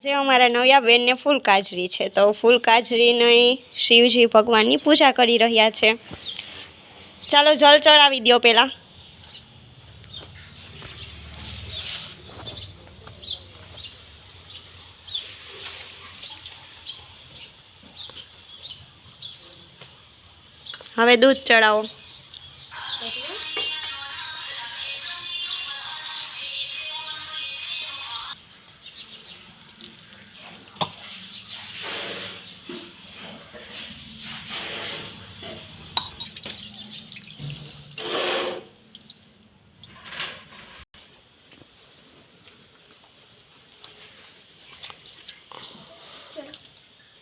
જે અમારા નવ્યા બેનને ફૂલ કાજરી છે, તો ફૂલ કાજરીની શિવજી ભગવાનની પૂજા કરી રહ્યા છે. ચાલો જલ ચડાવી દો પહેલાં. હવે દૂધ ચડાવો.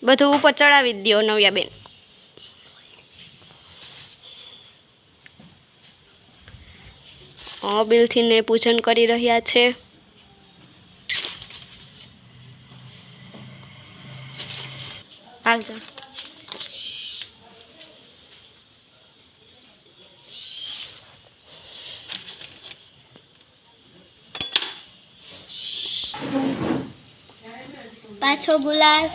બધું ઉપર ચડાવી દો નવ્યા બેન. બિલથીને પૂજન કરી રહ્યા છે. આવજો. પાછો ગુલાલ.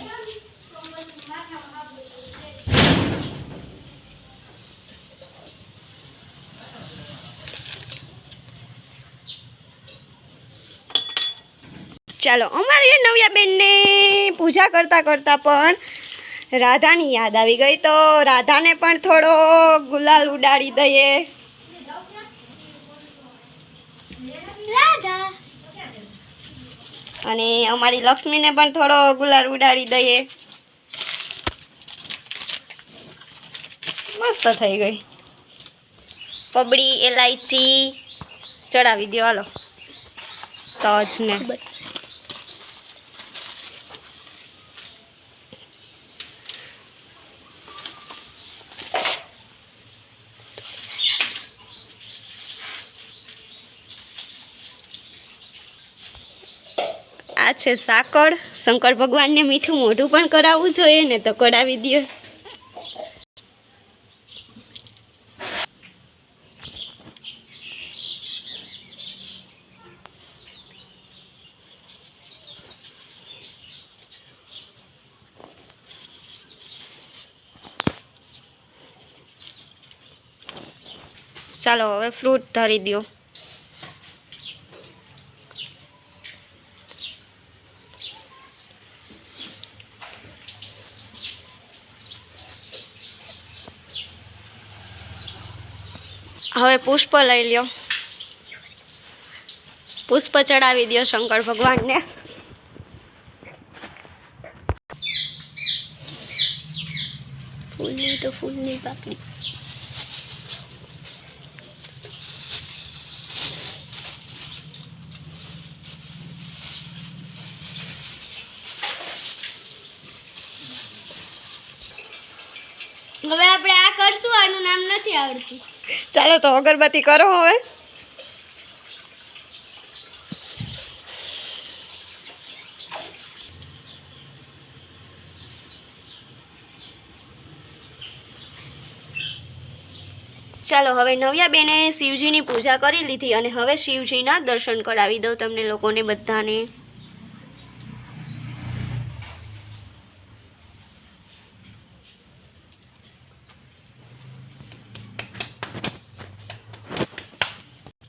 ચાલો અમારી નવ્યા બેનને પૂજા કરતાં કરતાં પણ રાધાની યાદ આવી ગઈ, તો રાધાને પણ થોડો ગુલાલ ઉડાડી દઈએ. રાધા. અને અમારી લક્ષ્મીને પણ થોડો ગુલાલ ઉડાડી દઈએ. મસ્ત થઈ ગઈ. પબડી એલાયચી ચડાવી દો. હાલો તજ ને આ છે સાકર. શંકર ભગવાનને મીઠું મોઢું પણ કરાવવું જોઈએ ને, તો કરાવી દો. ચાલો હવે ફ્રૂટ ધરી દો. હવે પુષ્પ લઈ લ્યો. પુષ્પ ચડાવી દો શંકર ભગવાનને. ફૂલની તો ફૂલની પાકડી. હવે આપણે આ કરશું, આનું નામ નથી આવડતું. ચાલો તો અગરબત્તી કરો હવે. ચાલો હવે નવ્યા બેને શિવજીની પૂજા કરી લીધી અને હવે શિવજીના દર્શન કરાવી દઉં તમને લોકોને બધાને.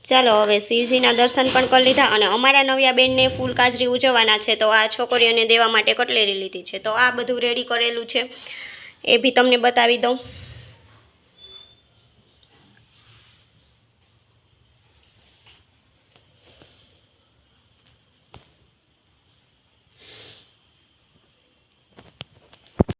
ચાલો હવે શિવજીના દર્શન પણ કરી લીધા અને અમારા નવ્યા બેનને ફૂલ કાજરી ઉજવવાના છે, તો આ છોકરીઓને દેવા માટે કટલેરી લીધી છે, તો આ બધું રેડી કરેલું છે, એ બી તમને બતાવી દઉં.